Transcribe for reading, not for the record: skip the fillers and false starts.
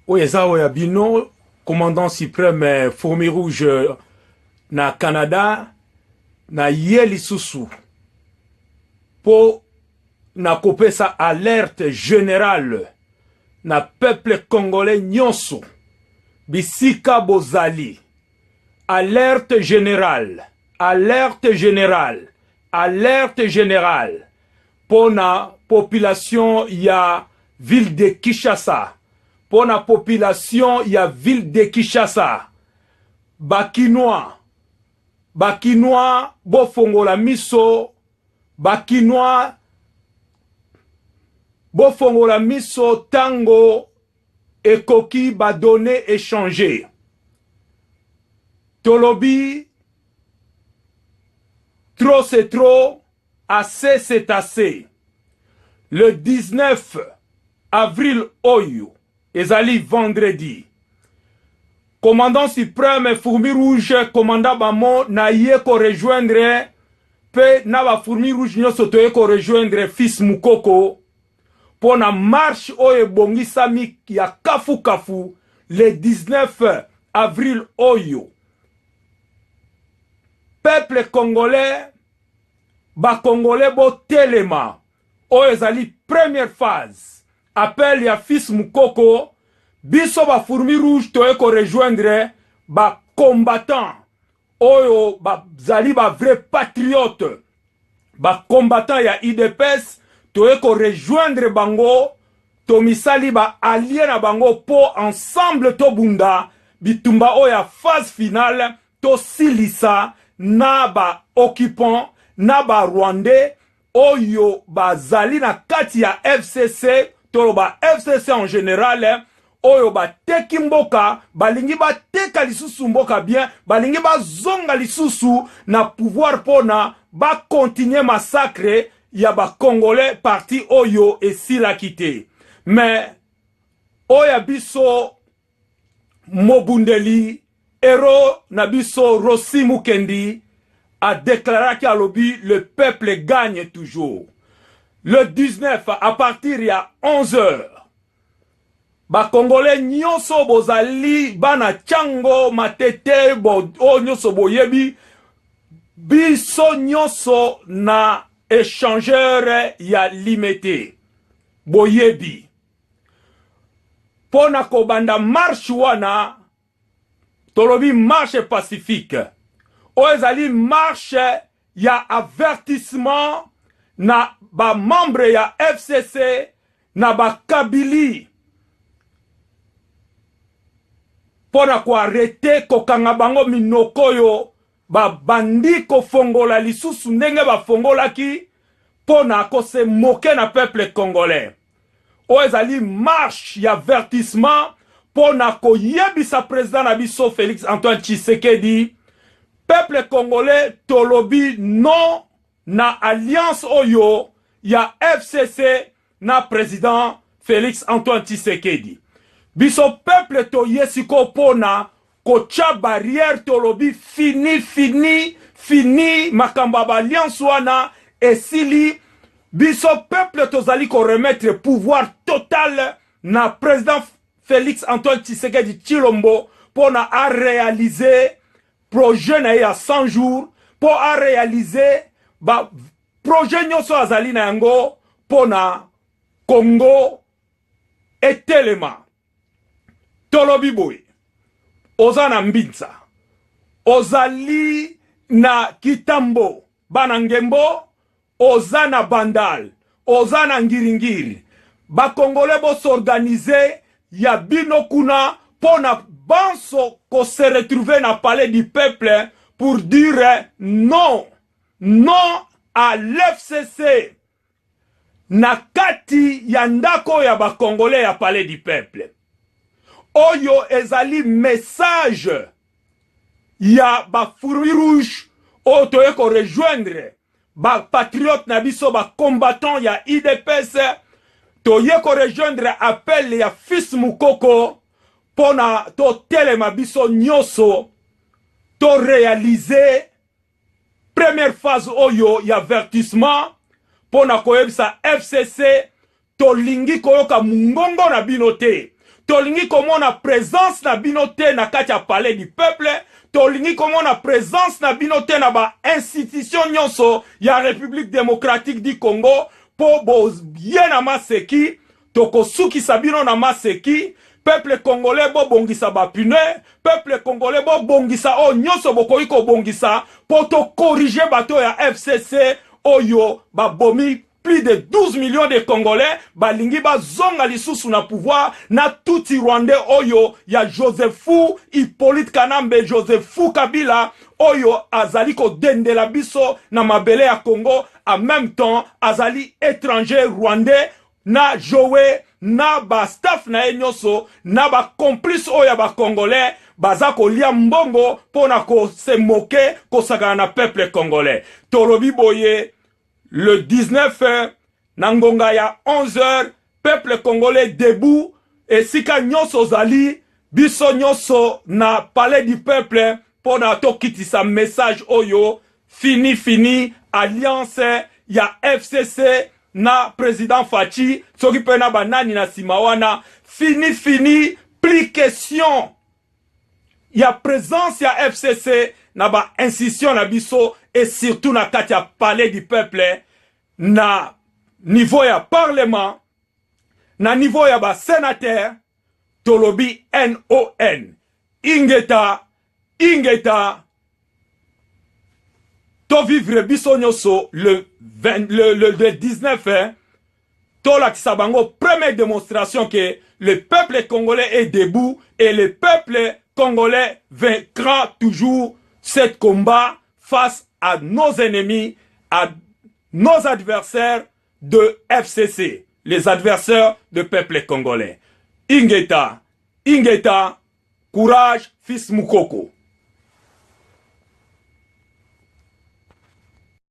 Oyeza Oyabino, commandant suprême Fourmi Rouge na Canada, na Yeli Soussou. Pour na couper sa alerte générale na peuple congolais nyonso. Bisika Bozali. Alerte générale. Alerte générale. Alerte générale. Pour la population ya ville de Kinshasa. Pour la population ya ville de Kinshasa. Bakinois. Bakinois bofongola miso. Bakinois bofongola miso tango ekoki ba donné échangé. Tolobi, trop c'est trop, assez c'est assez. Le 19 avril Oyo, ezali vendredi. Commandant suprême Fourmi Rouge, commandant Bamo, na ye ko rejoindre, pe na ba Fourmi Rouge nyoso toye ko rejoindre fils Mukoko, pour la marche Oye Bongisami ya Kafu Kafu, le 19 avril Oyo. Peuple congolais, ba congolais bo telema, Oyezali première phase, appel ya fils Mukoko, biso ba Fourmi Rouge toye ko rejoindre, ba combattant, Oyo ba zali ba vrai patriote, ba combattant ya IDPS, toye ko rejoindre bango, to misali ba allié na bango po ensemble to bunda, bitumba oya phase finale, to silisa, na ba occupant, na ba rwandais, oyo ba zali na kati ya FCC, to ba FCC en général, oyo ba teki mboka, balingi ba teka lisusu mboka bien, balingi ba zonga lisusu na pouvoir pona, ba continuer massacre, ya ba Congolais parti oyo et si la quitté. Mais oya biso Mobundeli, héros nabiso Rossi Mukendi a déclaré qu'à l'obi le peuple gagne toujours. Le 19 à partir il y a 11h. Ba Congolais nyonso bozali bana chango matete bo o nyonso boyebi biso nyonso na échangeur ya limité boyebi pona kobanda marche wana tolobi marche pacifique oezali marche ya avertissement na ba membre ya FCC na ba Kabili pona ko arrêter kokanga bango minokoyo ba bandi ko fongola lisusu ndenge ba fongola ki pona ko se moquer na peuple congolais. Oezali marche ya avertissement pona ko yebisa président na biso Félix Antoine Tshisekedi peuple congolais tolobi non na alliance oyo ya FCC na président Félix Antoine Tshisekedi. Biso peuple to yesiko pona kocha barrière tolobi fini makamba ba alliance wana esili biso peuple tozali ko remettre pouvoir total na président Félix Antoine Tshisekedi Tshilombo pona a réaliser projet na ya 100 jours pour a réaliser ba projet nyonso azali na yango pona Congo etelema tolobi boy Ozana Mbinza, ozali na Kitambo, Banangembo, ozana Bandal, ozana Ngiringiri. Ba Congolais bo s'organiser ya bino kuna pona banso ko se retrouver na palais du peuple pour dire non, non à l'FCC. Na kati ya ndako ya ba Congolais ya palais du peuple. Oyo ezali message ya ba Fourmi Rouge otoye ko rejoindre ba patriote na biso ba combattant ya IDPS toye ko rejoindre appel ya fils Mukoko pona to telema biso nyoso to réaliser première phase oyo ya avertissement pona koyebisa FCC to lingi koyoka mungongo na bino te tolingi komona présence na bino te na kati ya palais du peuple, tolingi komona présence na bino te na ba institution nyonso ya République démocratique du Congo, po boye na maseki, tokosukisa bino na maseki, peuple congolais bo bongisa ba pune, peuple congolais bo bongisa o nyonso bokoki ko bongisa, po to corriger bato ya FCC oyo ba bomi plus de 12 millions de Congolais, balingi ba zonga lisusu na pouvoir, na touti Rwandais oyo ya Josephou Hippolyte Kanambe, Josephou Kabila oyo azali ko dendela biso na mabele ya Congo, en même temps azali étranger Rwandais na Joe na ba staff na enyoso na ba complice oyo ba Congolais baza kolia mbongo pona ko se moquer ko sakana na peuple congolais. Tolobi boye le 19 Nangonga ya 11h, peuple congolais debout, et sika nyonso zali, biso nyonso na palais du peuple, pour na to kitisa message oyo, fini, alliance ya FCC na président Fachi, soki pe na banani na simawana, fini, plus question, ya présence ya FCC, na ba institution na biso, et surtout na kati ya palais du peuple, na niveau ya parlement, na niveau ya ba sénateur, tolobi NON. Ingeta, to vivre biso nyoso le 19, to la kisabango, première démonstration que le peuple congolais est debout et le peuple congolais vaincra toujours cet combat face à nos ennemis, à nos adversaires de FCC, les adversaires du peuple congolais. Ingeta, courage, fils Moukoko.